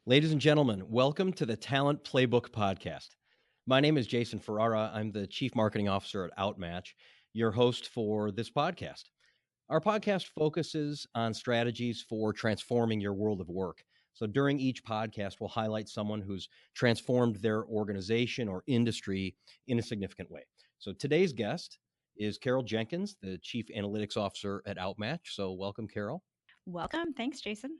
Ladies and gentlemen, welcome to the Talent Playbook Podcast. My name is Jason Ferrara. I'm the Chief Marketing Officer at Outmatch, your host for this podcast. Our podcast focuses on strategies for transforming your world of work. So during each podcast, we'll highlight someone who's transformed their organization or industry in a significant way. So today's guest is Carol Jenkins, the Chief Analytics Officer at Outmatch. So welcome, Carol. Welcome. Thanks, Jason.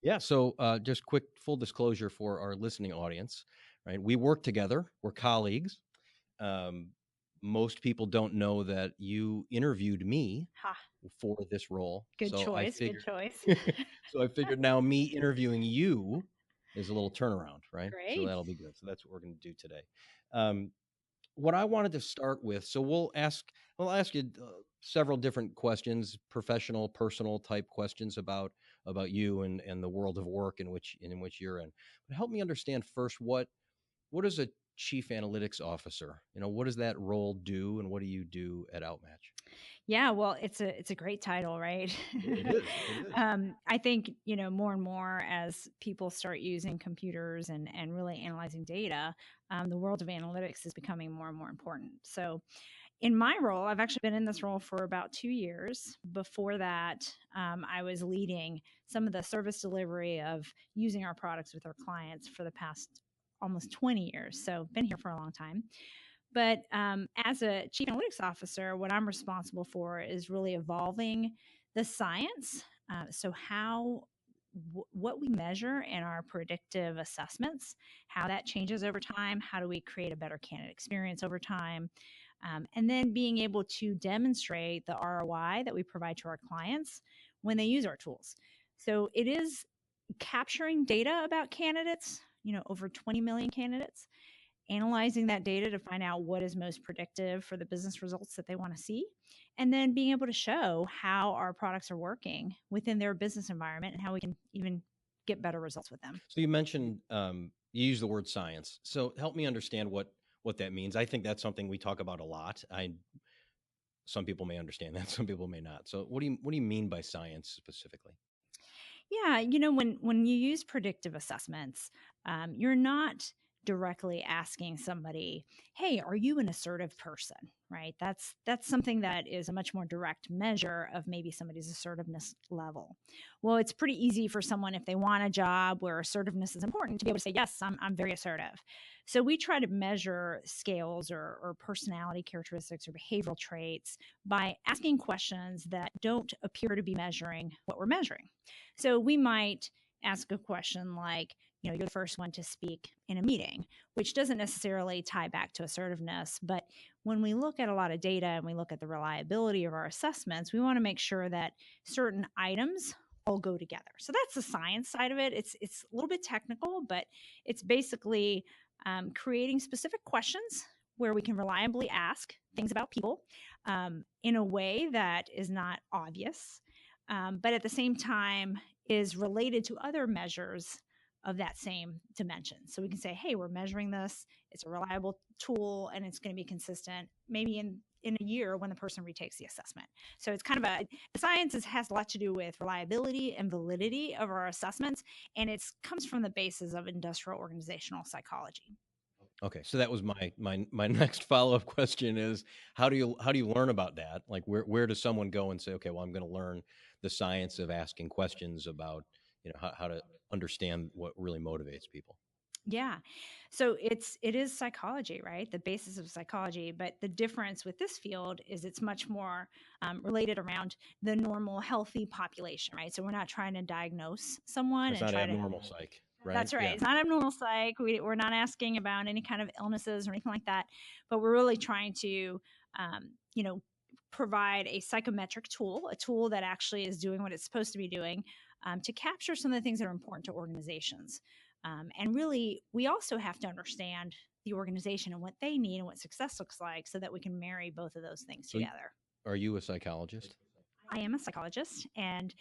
Yeah. So just quick full disclosure for our listening audience, right? We work together. We're colleagues. Most people don't know that you interviewed me Ha, for this role. good So I choice. figured, Good choice. so I figured now me interviewing you is a little turnaround, right? So Great. that'll be good. So that's what we're going to do today. Um, what I wanted to start with, so we'll ask you several different questions, professional, personal type questions about you and the world of work in which you're in. But help me understand first what is a chief analytics officer? What does that role do, and what do you do at Outmatch? Yeah, well, it's a great title, right? It is. It is. I think more and more as people start using computers and really analyzing data, the world of analytics is becoming more and more important. So, in my role, I've actually been in this role for about 2 years. Before that, I was leading some of the service delivery of using our products with our clients for the past almost 20 years. So, been here for a long time. But as a chief analytics officer, what I'm responsible for is really evolving the science. So, what we measure in our predictive assessments, how that changes over time, how do we create a better candidate experience over time, and then being able to demonstrate the ROI that we provide to our clients when they use our tools. So it is capturing data about candidates, over 20 million candidates, analyzing that data to find out what is most predictive for the business results that they want to see, and then being able to show how our products are working within their business environment and how we can even get better results with them. So you mentioned you use the word science. So help me understand what that means. I think that's something we talk about a lot. Some people may understand that, some people may not. So what do you mean by science specifically? Yeah, when you use predictive assessments, you're not directly asking somebody, "Hey, are you an assertive person?" Right? That's something that is a much more direct measure of maybe somebody's assertiveness level. Well, it's pretty easy for someone if they want a job where assertiveness is important to be able to say, "Yes, I'm very assertive." So we try to measure scales or personality characteristics or behavioral traits by asking questions that don't appear to be measuring what we're measuring. So we might ask a question like, you're the first one to speak in a meeting, which doesn't necessarily tie back to assertiveness. But when we look at a lot of data and we look at the reliability of our assessments, we want to make sure that certain items all go together. So that's the science side of it. It's a little bit technical, but it's basically creating specific questions where we can reliably ask things about people in a way that is not obvious, but at the same time is related to other measures of that same dimension. So we can say, hey, we're measuring this. It's a reliable tool and it's going to be consistent maybe in a year when the person retakes the assessment. So it's kind of the science has a lot to do with reliability and validity of our assessments. And it comes from the basis of industrial organizational psychology. Okay, so that was my next follow-up question is how do you learn about that? Like where does someone go and say, okay, well, I'm going to learn the science of asking questions about, how to understand what really motivates people? Yeah. So it is psychology, right? The basis of psychology. But the difference with this field is it's much more related around the normal, healthy population, right? So we're not trying to diagnose someone It's and not try to. abnormal psych, right? That's right. Yeah. It's not abnormal psych. We're not asking about any kind of illnesses or anything like that. But we're really trying to, um, you know, provide a psychometric tool, a tool that actually is doing what it's supposed to be doing to capture some of the things that are important to organizations. And really, we also have to understand the organization and what they need and what success looks like so that we can marry both of those things So together. are you a psychologist? I am a psychologist, and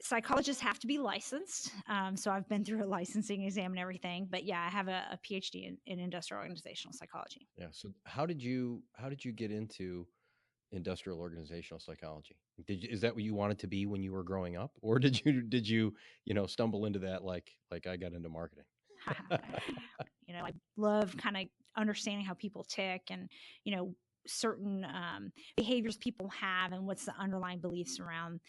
psychologists have to be licensed. So I've been through a licensing exam and everything. But yeah, I have a PhD in industrial organizational psychology. Yeah. So how did you get into industrial organizational psychology? Is that what you wanted to be when you were growing up, or did you stumble into that like I got into marketing? I love kind of understanding how people tick and, certain behaviors people have and what's the underlying beliefs around,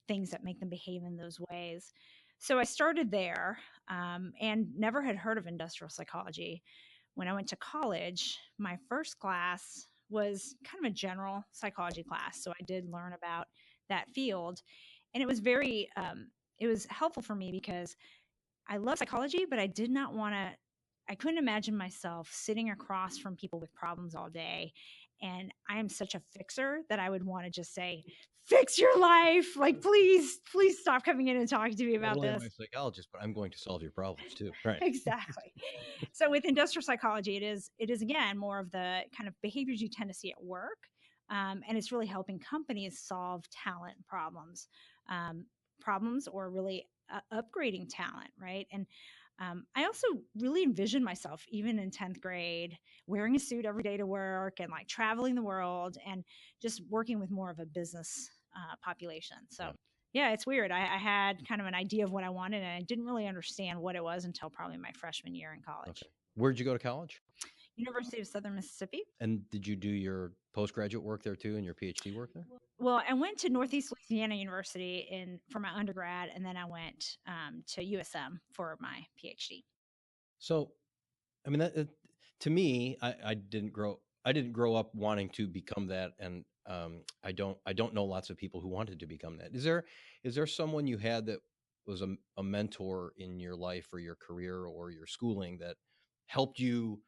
things that make them behave in those ways. So I started there and never had heard of industrial psychology. When I went to college, my first class was kind of a general psychology class. So I did learn about that field. And it was helpful for me because I love psychology, but I did not want to, I couldn't imagine myself sitting across from people with problems all day. And I am such a fixer that I would want to just say, fix your life. Like, please, please stop coming in and talking to me Not about only am I this. a psychologist, but I'm going to solve your problems too. Right. Exactly. So with industrial psychology, it is again more of the kind of behaviors you tend to see at work, and it's really helping companies solve talent um, problems, or really upgrading talent, right? And I also really envisioned myself, even in 10th grade, wearing a suit every day to work and like traveling the world and just working with more of a business population. So Yeah. yeah, it's weird. I had kind of an idea of what I wanted, and I didn't really understand what it was until probably my freshman year in college. Okay. Where'd you go to college? University of Southern Mississippi. And did you do your postgraduate work there too, and your PhD work there? Well, I went to Northeast Louisiana University for my undergrad, and then I went to USM for my PhD. So, I mean, to me, I didn't grow up wanting to become that, and I don't know lots of people who wanted to become that. Is there someone you had that was a mentor in your life or your career or your schooling that helped you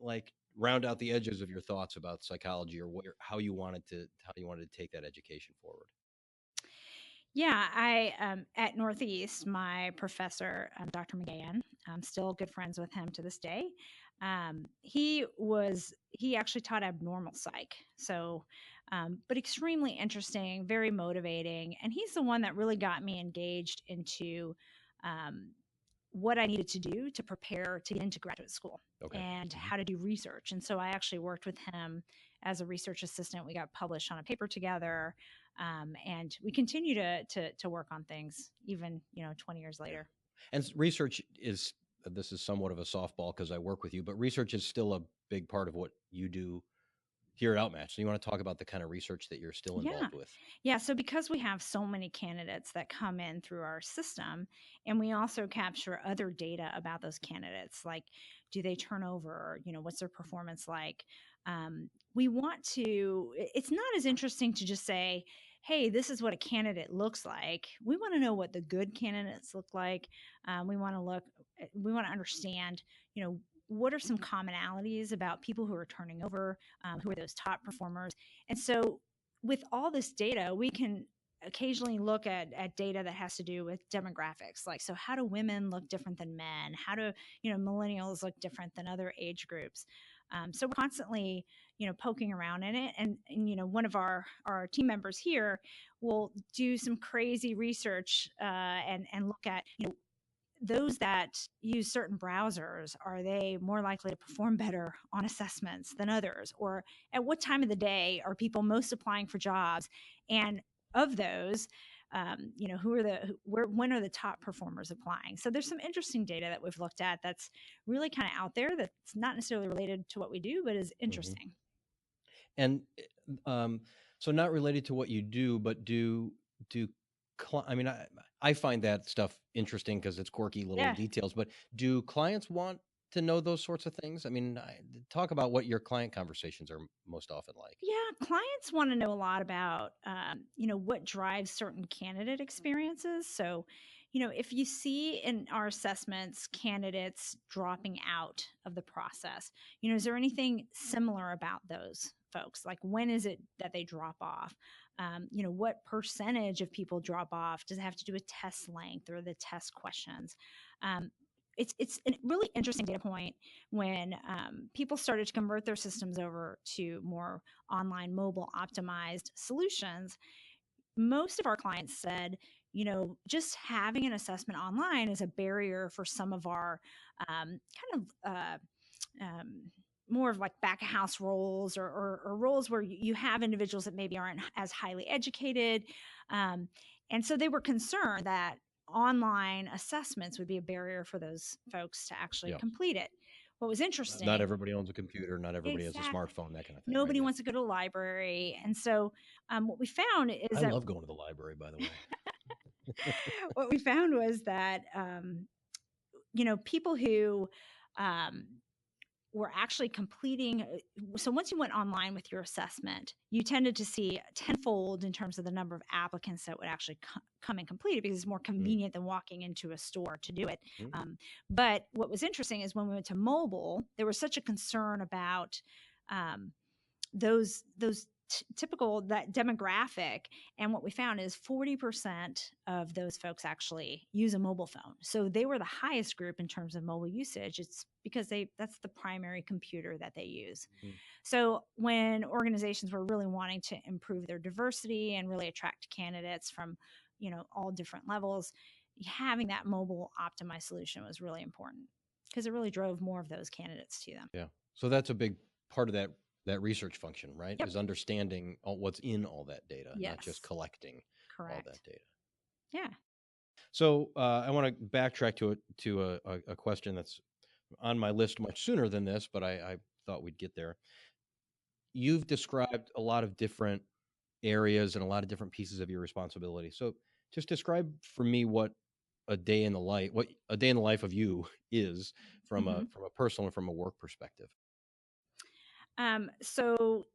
like round out the edges of your thoughts about psychology, or how you wanted to take that education forward? Yeah, I at Northeast, my professor, Dr. McGann, I'm still good friends with him to this day. He actually taught abnormal psych, so but extremely interesting, very motivating, and he's the one that really got me engaged into um, what I needed to do to prepare to get into graduate school Okay. and Mhm. how to do research. And so I actually worked with him as a research assistant. We got published on a paper together, and we continue to work on things even 20 years Yeah. later. And research is this is somewhat of a softball because I work with you, but research is still a big part of what you do here at Outmatch. So you want to talk about the kind of research that you're still Yeah. involved with? Yeah. So because we have so many candidates that come in through our system, and we also capture other data about those candidates, like do they turn over? What's their performance like? We want to, it's not as interesting to just say, hey, this is what a candidate looks like. We want to know what the good candidates look like. We want to understand, what are some commonalities about people who are turning over, who are those top performers. And so with all this data, we can occasionally look at data that has to do with demographics. Like, so how do women look different than men? How do, millennials look different than other age groups? So we're constantly, poking around in it. And one of our team members here will do some crazy research and look at, those that use certain browsers, are they more likely to perform better on assessments than others? Or at what time of the day are people most applying for jobs? And of those, when are the top performers applying? So there's some interesting data that we've looked at that's really kind of out there, that's not necessarily related to what we do, but is Hmm. interesting. And um, so not related to what you do, but do I mean, I find that stuff interesting because it's quirky little Yeah. details. But do clients want to know those sorts of things? I mean, talk about what your client conversations are most often like. Yeah, clients want to know a lot about, what drives certain candidate experiences. So, if you see in our assessments candidates dropping out of the process, is there anything similar about those folks? Like, when is it that they drop off? What percentage of people drop off? Does it have to do with test length or the test questions? Um, it's a really interesting data point when people started to convert their systems over to more online mobile optimized solutions. Most of our clients said, just having an assessment online is a barrier for some of our kind of more of like back of house roles or roles where you have individuals that maybe aren't as highly educated. And so they were concerned that online assessments would be a barrier for those folks to actually complete it. What was interesting. Not everybody owns a computer. Not everybody has a Exactly. smartphone, that kind of thing. Nobody wants to go to the library. And so what we found is I love going to the library, by the way. What we found was that, people who were actually completing. So once you went online with your assessment, you tended to see tenfold in terms of the number of applicants that would actually come and complete it, because it's more convenient than walking into a store to do it. But what was interesting is when we went to mobile, there was such a concern about those typical, that demographic. And what we found is 40% of those folks actually use a mobile phone. So they were the highest group in terms of mobile usage. It's because that's the primary computer that they use. So when organizations were really wanting to improve their diversity and really attract candidates from, all different levels, having that mobile optimized solution was really important, because it really drove more of those candidates to them. Yeah. So that's a big part of that research function, right? Yep. Is understanding what's in all that data, Yes. not just collecting all that data. Yeah. So I want to backtrack to a question that's on my list much sooner than this, but I thought we'd get there. You've described a lot of different areas and a lot of different pieces of your responsibility. So just describe for me what a day in the life of you is from a personal and from a work perspective. So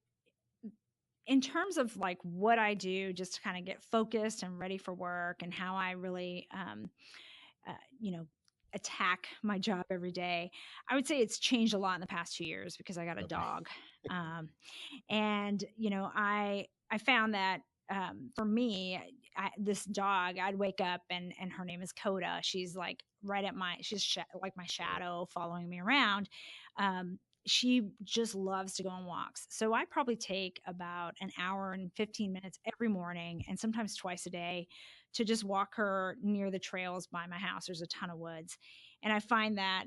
in terms of like what I do just to kind of get focused and ready for work, and how I really, attack my job every day, I would say it's changed a lot in the past 2 years, because I got a dog. And, I found that for me, this dog, I'd wake up and her name is Coda. She's like like my shadow following me around. She just loves to go on walks. So I probably take about an hour and 15 minutes every morning, and sometimes twice a day, to just walk her near the trails by my house. There's a ton of woods. And I find that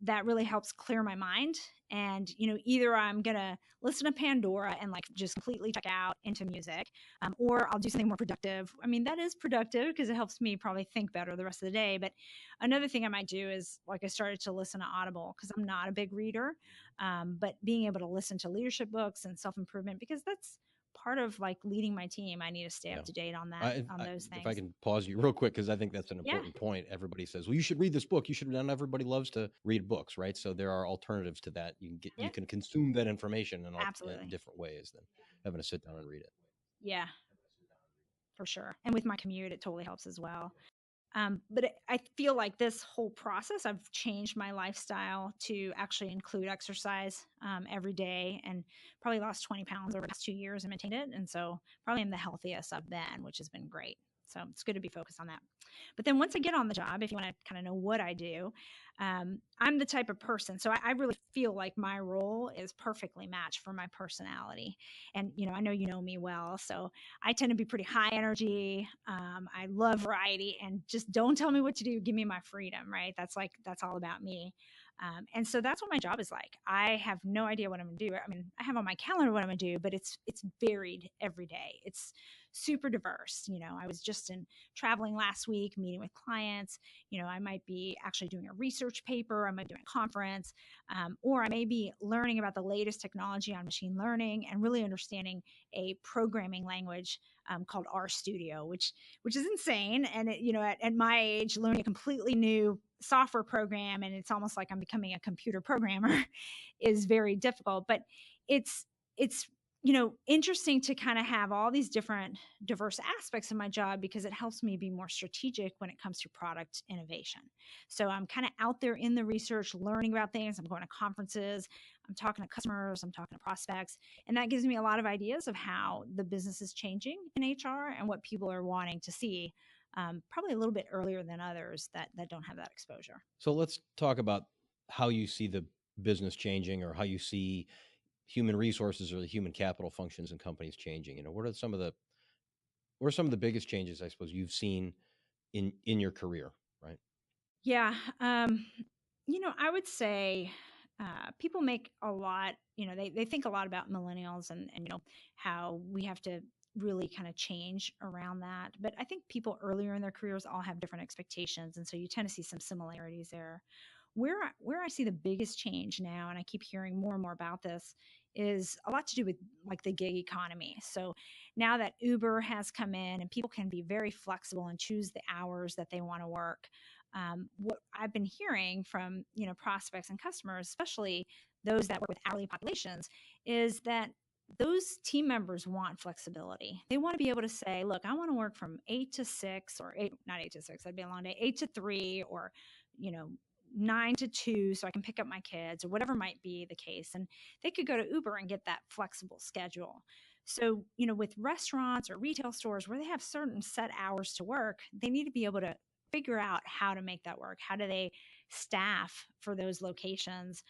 that really helps clear my mind. And, either I'm going to listen to Pandora and like just completely check out into music, or I'll do something more productive. I mean, that is productive because it helps me probably think better the rest of the day. But another thing I might do is, like, I started to listen to Audible, because I'm not a big reader, but being able to listen to leadership books and self-improvement, because that's part of like leading my team. I need to stay up to date on that, on those things. If I can pause you real quick, because I think that's an important point. Everybody says, well, you should read this book. Not everybody loves to read books, right? So there are alternatives to that. You can consume that information in different ways than having to sit down and read it. Yeah, for sure. And with my commute, it totally helps as well. But I feel like this whole process, I've changed my lifestyle to actually include exercise every day, and probably lost 20 pounds over the past 2 years and maintained it. And so probably I'm the healthiest I've been, which has been great. So it's good to be focused on that. But then once I get on the job, if you want to kind of know what I do, I'm the type of person. So I really feel like my role is perfectly matched for my personality. And, I know you know me well, so I tend to be pretty high energy. I love variety, and just don't tell me what to do. Give me my freedom, right? That's all about me. And so that's what my job is like. I have no idea what I'm going to do. I mean, I have on my calendar what I'm going to do, but it's varied every day. It's super diverse. I was just traveling last week, meeting with clients. I might be actually doing a research paper. I might be doing a conference, or I may be learning about the latest technology on machine learning and really understanding a programming language called RStudio, which is insane. And at my age, learning a completely new software program, and it's almost like I'm becoming a computer programmer, is very difficult. But it's interesting to kind of have all these different diverse aspects of my job, because it helps me be more strategic when it comes to product innovation. So I'm kind of out there in the research, learning about things. I'm going to conferences, I'm talking to customers, I'm talking to prospects, and that gives me a lot of ideas of how the business is changing in HR and what people are wanting to see, probably a little bit earlier than others that don't have that exposure. So let's talk about how you see the business changing, or how you see human resources or the human capital functions in companies changing. What are some of the biggest changes, I suppose, you've seen in your career, right? Yeah. I would say people make a lot, they think a lot about millennials and how we have to really kind of change around that. But I think people earlier in their careers all have different expectations. And so you tend to see some similarities there. Where I see the biggest change now, and I keep hearing more and more about this, is a lot to do with like the gig economy. So now that Uber has come in and people can be very flexible and choose the hours that they want to work, what I've been hearing from prospects and customers, especially those that work with hourly populations, is that those team members want flexibility. They want to be able to say, look, I want to work from 8 to 6, or not 8 to 6, that'd be a long day, 8 to 3, or, 9 to 2, so I can pick up my kids, or whatever might be the case. And they could go to Uber and get that flexible schedule. So, with restaurants or retail stores where they have certain set hours to work, they need to be able to figure out how to make that work. How do they staff for those locations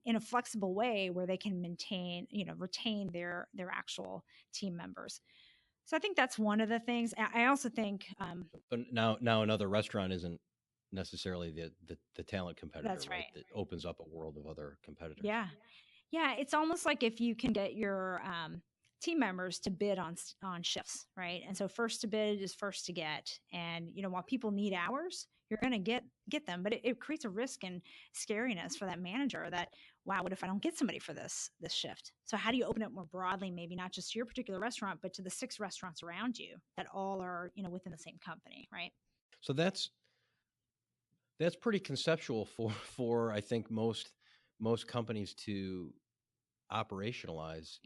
in a flexible way where they can retain their actual team members? So I think that's one of the things. I also think, but now another restaurant isn't necessarily the talent competitor, that's right. That opens up a world of other competitors. Yeah, it's almost like if you can get your team members to bid on shifts, right? And so first to bid is first to get. And while people need hours, you're going to get them, but it creates a risk and scariness for that manager that, wow, what if I don't get somebody for this shift? So how do you open it more broadly, maybe not just to your particular restaurant, but to the 6 restaurants around you that all are within the same company, right? So that's pretty conceptual for I think most companies to operationalize.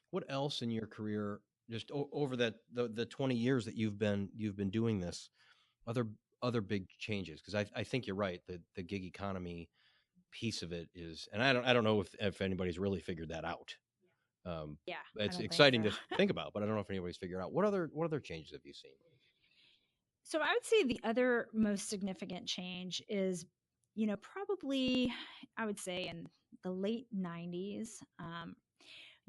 What else in your career, just over the 20 years that you've been doing this, other big changes? Because I think you're right, the gig economy piece of it is, and I don't know if anybody's really figured that out. Yeah, it's exciting to think about, but I don't know if anybody's figured out what other changes have you seen? So I would say the other most significant change is, probably I would say in the late 90s,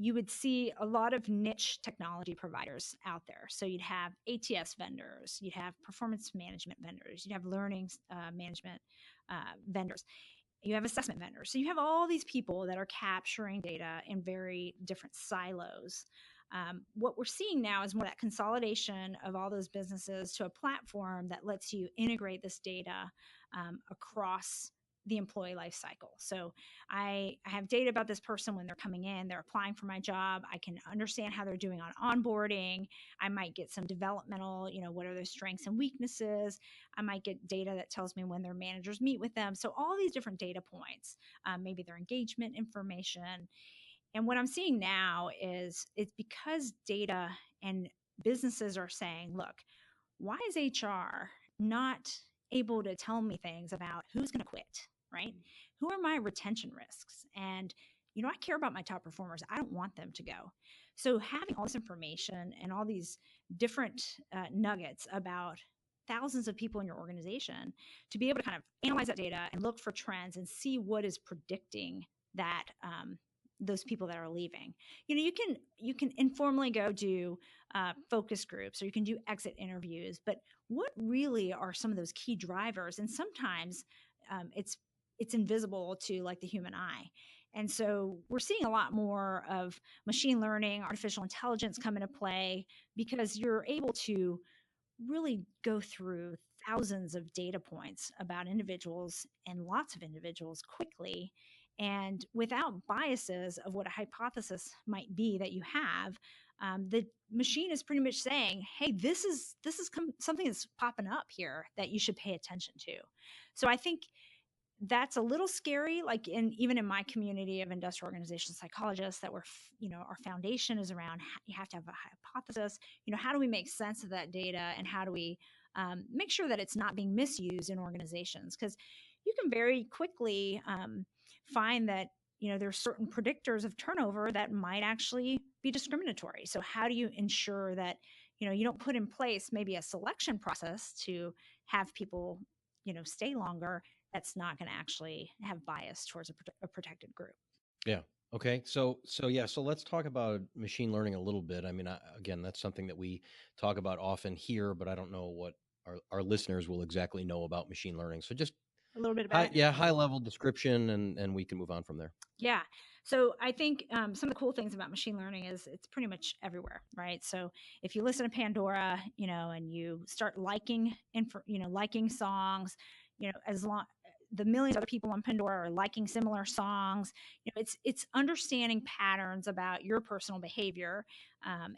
you would see a lot of niche technology providers out there. So you'd have ATS vendors, you'd have performance management vendors, you'd have learning management vendors, you have assessment vendors. So you have all these people that are capturing data in very different silos. What we're seeing now is more that consolidation of all those businesses to a platform that lets you integrate this data across the employee life cycle. So I have data about this person when they're coming in, they're applying for my job. I can understand how they're doing on onboarding. I might get some developmental, what are their strengths and weaknesses. I might get data that tells me when their managers meet with them. So all these different data points, maybe their engagement information. And what I'm seeing now is it's because data and businesses are saying, look, why is HR not able to tell me things about who's going to quit, right? Who are my retention risks? And, I care about my top performers. I don't want them to go. So having all this information and all these different nuggets about thousands of people in your organization to be able to kind of analyze that data and look for trends and see what is predicting that those people that are leaving. You can informally go do focus groups, or you can do exit interviews, but what really are some of those key drivers? And sometimes it's invisible to like the human eye. And so we're seeing a lot more of machine learning, artificial intelligence come into play, because you're able to really go through thousands of data points about individuals and lots of individuals quickly, and without biases of what a hypothesis might be that you have. The machine is pretty much saying, hey, this is something that's popping up here that you should pay attention to. So I think that's a little scary, like even in my community of industrial organization psychologists, that our foundation is around, you have to have a hypothesis. How do we make sense of that data, and how do we make sure that it's not being misused in organizations? Because you can very quickly find that there's certain predictors of turnover that might actually be discriminatory. So how do you ensure that you don't put in place maybe a selection process to have people stay longer that's not going to actually have bias towards a protected group? Yeah. Okay. So let's talk about machine learning a little bit. I mean, again, that's something that we talk about often here, but I don't know what our listeners will exactly know about machine learning. So just a little bit about it? High level description, and we can move on from there. Yeah. So I think some of the cool things about machine learning is it's pretty much everywhere, right? So if you listen to Pandora, and you start liking, liking songs, as long the millions of other people on Pandora are liking similar songs, it's understanding patterns about your personal behavior,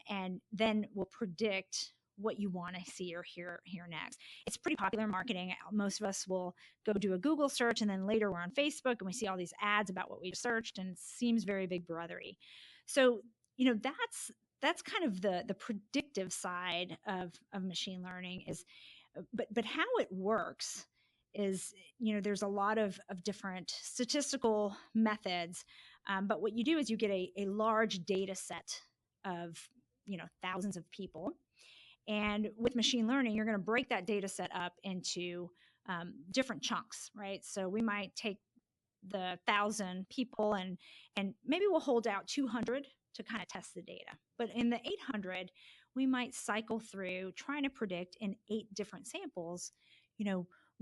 and then will predict what you want to see or hear next. It's pretty popular in marketing. Most of us will go do a Google search, and then later we're on Facebook and we see all these ads about what we searched, and it seems very big brothery. So, that's kind of the predictive side of machine learning is, but how it works is, there's a lot of different statistical methods. But what you do is you get a large data set of, thousands of people. And with machine learning, you're going to break that data set up into different chunks, right? So we might take the 1,000 people and maybe we'll hold out 200 to kind of test the data. But in the 800, we might cycle through trying to predict in 8 different samples,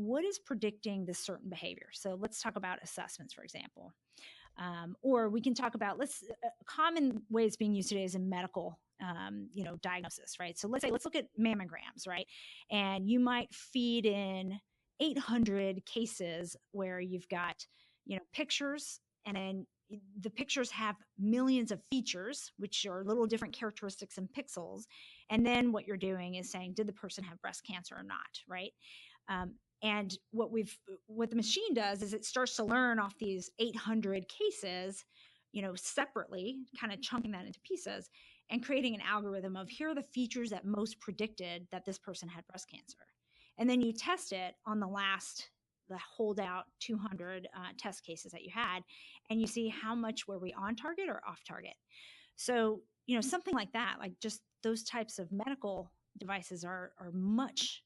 what is predicting this certain behavior. So let's talk about assessments, for example. Or we can talk about common ways being used today is in medical, diagnosis, right? So let's look at mammograms, right? And you might feed in 800 cases where you've got, pictures, and then the pictures have millions of features, which are little different characteristics in pixels. And then what you're doing is saying, did the person have breast cancer or not, right? And what the machine does is it starts to learn off these 800 cases, separately, kind of chunking that into pieces and creating an algorithm of here are the features that most predicted that this person had breast cancer. And then you test it on the holdout 200 test cases that you had, and you see how much were we on target or off target. So, something like that, like just those types of medical devices are much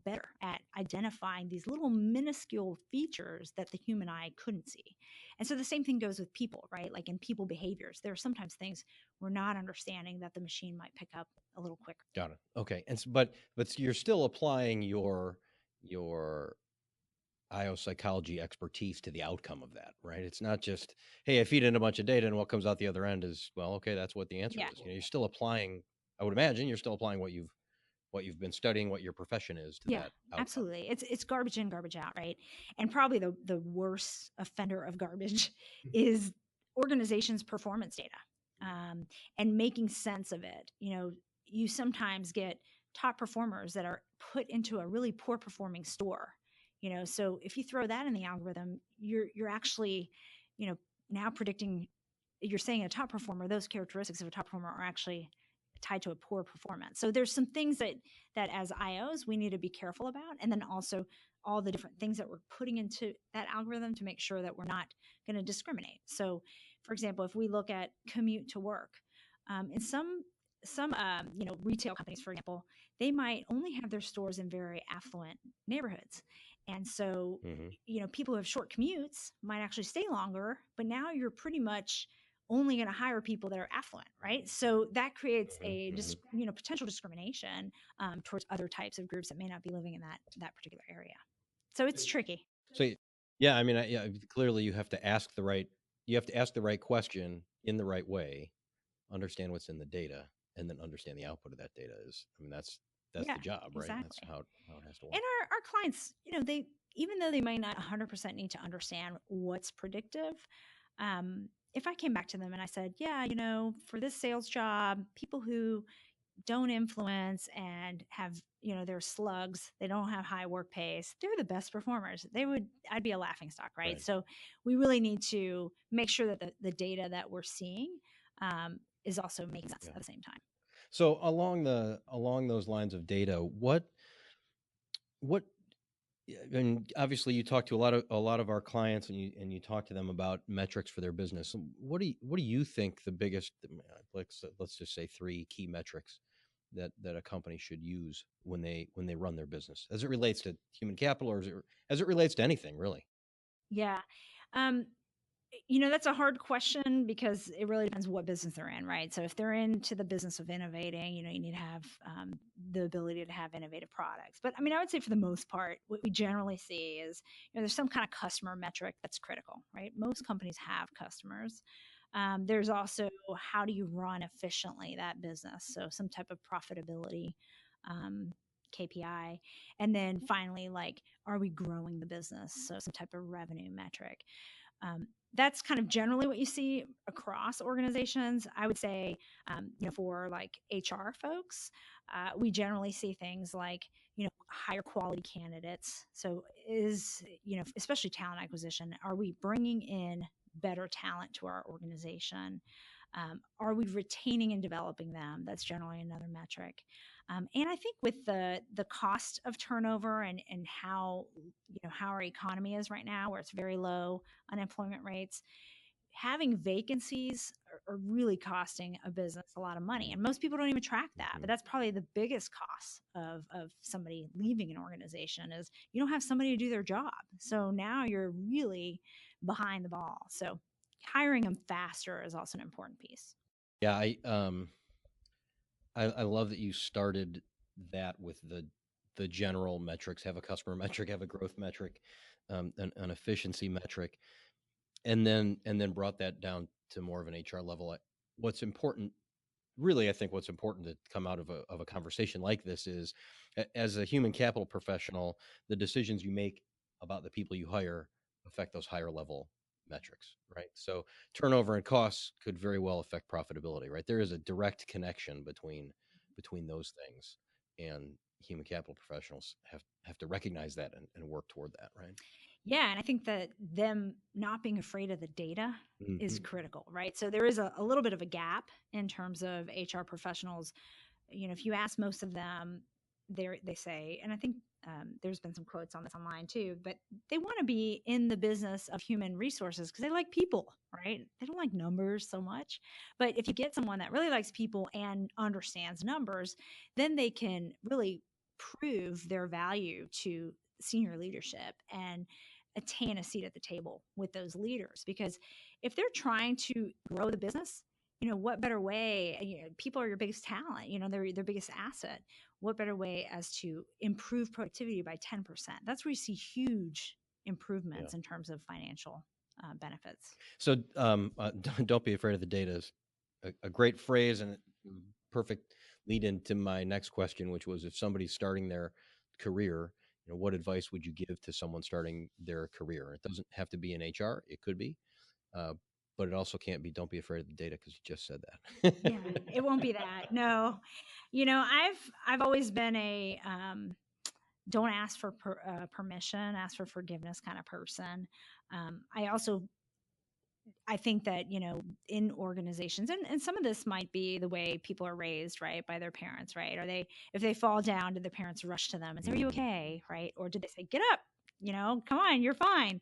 better at identifying these little minuscule features that the human eye couldn't see. And so the same thing goes with people, right? Like in people behaviors, there are sometimes things we're not understanding that the machine might pick up a little quicker. Got it. Okay. And but you're still applying your IO psychology expertise to the outcome of that, right? It's not just, hey, I feed in a bunch of data and what comes out the other end is, well, okay, that's what the answer is. You're still applying, I would imagine you're still applying what you've been studying, what your profession is to that outcome. Absolutely. It's garbage in, garbage out, right? And probably the worst offender of garbage is organizations' performance data, and making sense of it. You sometimes get top performers that are put into a really poor performing store. So if you throw that in the algorithm, you're actually, now predicting, you're saying a top performer, those characteristics of a top performer are actually tied to a poor performance. So there's some things that as IOs we need to be careful about, and then also all the different things that we're putting into that algorithm to make sure that we're not going to discriminate. So, for example, if we look at commute to work, in some retail companies, for example, they might only have their stores in very affluent neighborhoods. And so, people who have short commutes might actually stay longer, but now you're pretty much only going to hire people that are affluent, right? So that creates a potential discrimination towards other types of groups that may not be living in that particular area. So it's tricky. So yeah, I mean, clearly you have to ask the right question in the right way, understand what's in the data, and then understand the output of that data that's the job, right? Exactly. That's how it has to work. And our clients, they, even though they might not 100% need to understand what's predictive, if I came back to them and I said, for this sales job, people who don't influence and have, they're slugs, they don't have high work pace, they're the best performers. I'd be a laughing stock, right? So we really need to make sure that the data that we're seeing is also making sense at the same time. So along those lines of data, what and obviously you talk to a lot of our clients and you talk to them about metrics for their business. What do you think the biggest, let's just say 3 key metrics that a company should use when they run their business as it relates to human capital, or as it relates to anything really? Yeah. That's a hard question because it really depends what business they're in, right? So if they're into the business of innovating, you need to have the ability to have innovative products. But I mean, I would say for the most part, what we generally see is, there's some kind of customer metric that's critical, right? Most companies have customers. There's also, how do you run efficiently that business? So some type of profitability KPI. And then finally, like, are we growing the business? So some type of revenue metric. That's kind of generally what you see across organizations. I would say, for like HR folks, we generally see things like, higher quality candidates. So especially talent acquisition, are we bringing in better talent to our organization? Are we retaining and developing them? That's generally another metric. And I think with the cost of turnover and how how our economy is right now, where it's very low unemployment rates, having vacancies are really costing a business a lot of money, and most people don't even track that. But that's probably the biggest cost of somebody leaving an organization, is you don't have somebody to do their job. So now you're really behind the ball. So hiring them faster is also an important piece. Yeah, I love that you started that with the general metrics. Have a customer metric, have a growth metric, an efficiency metric, and then brought that down to more of an HR level. What's important, really, I think what's important to come out of a conversation like this is, as a human capital professional, the decisions you make about the people you hire affect those higher level metrics, right? So turnover and costs could very well affect profitability, right? There is a direct connection between those things, and human capital professionals have to recognize that and work toward that, right? Yeah, and I think that them not being afraid of the data is Mm-hmm. critical, right? So there is a little bit of a gap in terms of HR professionals. If you ask most of them, they say, and I think there's been some quotes on this online too, but they want to be in the business of human resources because they like people, right? They don't like numbers so much. But if you get someone that really likes people and understands numbers, then they can really prove their value to senior leadership and attain a seat at the table with those leaders. Because if they're trying to grow the business, what better way? People are your biggest talent. They're their biggest asset. What better way as to improve productivity by 10%? That's where you see huge Yeah. improvements in terms of financial benefits. So don't be afraid of the data is a great phrase, and perfect lead into my next question, which was, if somebody's starting their career, what advice would you give to someone starting their career? It doesn't have to be in HR. It could be, uh, but it also can't be, don't be afraid of the data, because you just said that. Yeah, it won't be that. No, I've always been a don't ask for permission, ask for forgiveness kind of person. I think that, in organizations, and some of this might be the way people are raised, right, by their parents, right? If they fall down, did their parents rush to them and say, "Are you okay?" Right? Or did they say, "Get up, come on, you're fine."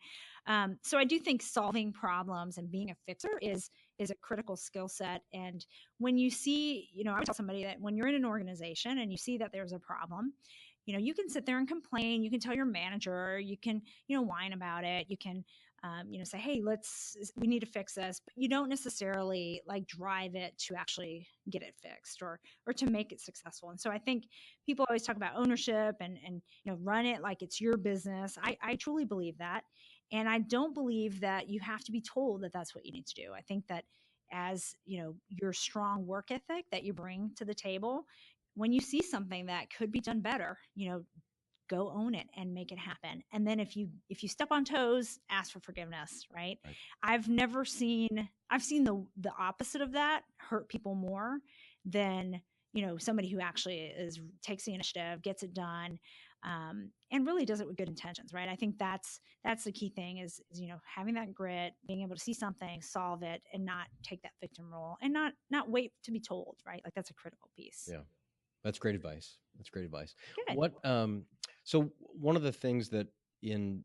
So I do think solving problems and being a fixer is a critical skill set. And when you see, I would tell somebody that when you're in an organization and you see that there's a problem, you can sit there and complain. You can tell your manager. You can, whine about it. You can say, hey, we need to fix this, but you don't necessarily like drive it to actually get it fixed or to make it successful. And so I think people always talk about ownership and run it like it's your business. I truly believe that. And I don't believe that you have to be told that that's what you need to do. I think that as, your strong work ethic that you bring to the table, when you see something that could be done better, go own it and make it happen. And then if you step on toes, ask for forgiveness, right? Right. I've seen the opposite of that hurt people more than, somebody who actually takes the initiative, gets it done, and really does it with good intentions, right? I think that's the key thing is having that grit, being able to see something, solve it, and not take that victim role, and not wait to be told, right? Like, that's a critical piece. Yeah. That's great advice. That's great advice. Good. So one of the things that in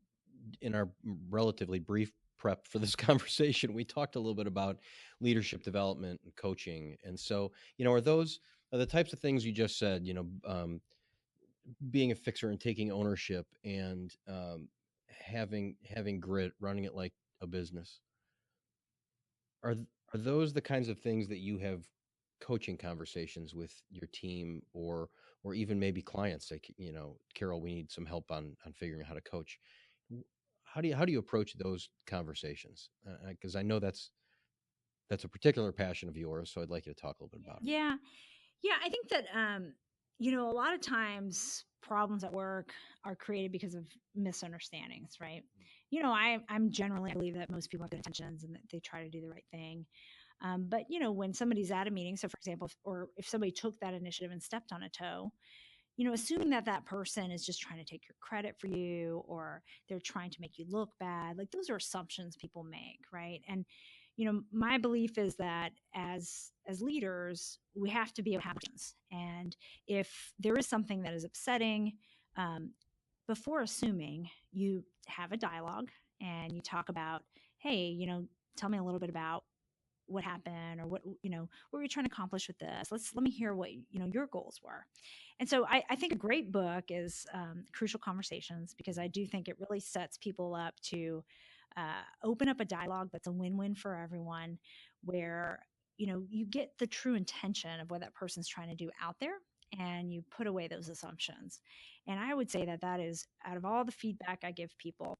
our relatively brief prep for this conversation, we talked a little bit about leadership development and coaching. And so, are the types of things you just said, being a fixer and taking ownership, and having grit, running it like a business. are those the kinds of things that you have coaching conversations with your team, or even maybe clients, like, Carol, we need some help on figuring out how to coach. How do you approach those conversations? Because I know that's a particular passion of yours, so I'd like you to talk a little bit about it. Yeah. Yeah, I think that a lot of times problems at work are created because of misunderstandings, right? I'm generally, I believe that most people have good intentions and that they try to do the right thing. But when somebody's at a meeting, so for example, if somebody took that initiative and stepped on a toe, assuming that that person is just trying to take your credit for you, or they're trying to make you look bad, like those are assumptions people make, right? And my belief is that as leaders, we have to be able to have questions. And if there is something that is upsetting, um, before assuming, you have a dialogue and you talk about, hey, tell me a little bit about what happened, or what were you trying to accomplish with this. Let me hear what your goals were. And so I think a great book is Crucial Conversations, because I do think it really sets people up to open up a dialogue that's a win-win for everyone, where you get the true intention of what that person's trying to do out there, and you put away those assumptions. And I would say that that is, out of all the feedback I give people,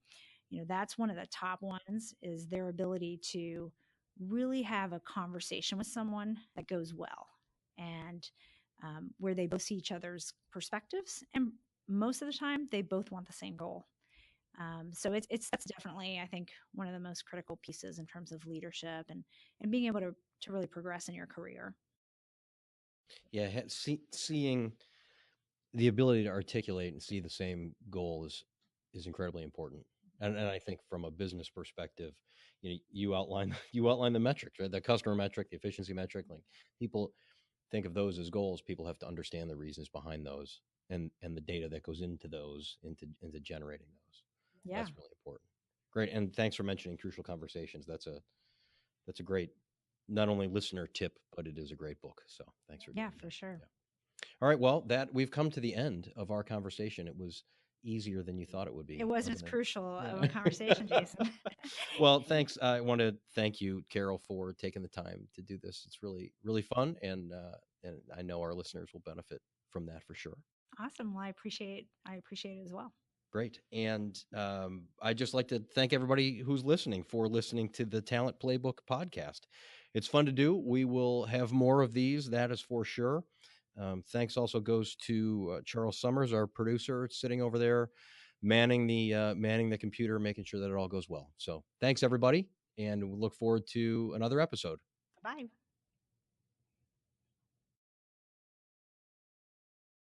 that's one of the top ones, is their ability to really have a conversation with someone that goes well, and where they both see each other's perspectives, and most of the time they both want the same goal. So that's definitely, I think, one of the most critical pieces in terms of leadership, and being able to really progress in your career. Yeah, seeing the ability to articulate and see the same goal is incredibly important. And I think from a business perspective, you outline you outline the metrics, right? The customer metric, the efficiency metric. Like, people think of those as goals. People have to understand the reasons behind those, and the data that goes into those, into generating those. Yeah. That's really important. Great. And thanks for mentioning Crucial Conversations. That's a great, not only listener tip, but it is a great book. So thanks for doing Yeah, that. for sure. Yeah. All right. Well, that we've come to the end of our conversation. It was easier than you thought it would be, It wasn't as wasn't crucial it? of a conversation, Jason. Well, thanks. I want to thank you, Carol, for taking the time to do this. It's really, really fun, and I know our listeners will benefit from that for sure. Awesome. Well, I appreciate it as well. Great. And I'd just like to thank everybody who's listening for listening to the Talent Playbook podcast. It's fun to do. We will have more of these, that is for sure. Thanks also goes to Charles Summers, our producer, sitting over there, manning the computer, making sure that it all goes well. So thanks, everybody, and we look forward to another episode. Bye.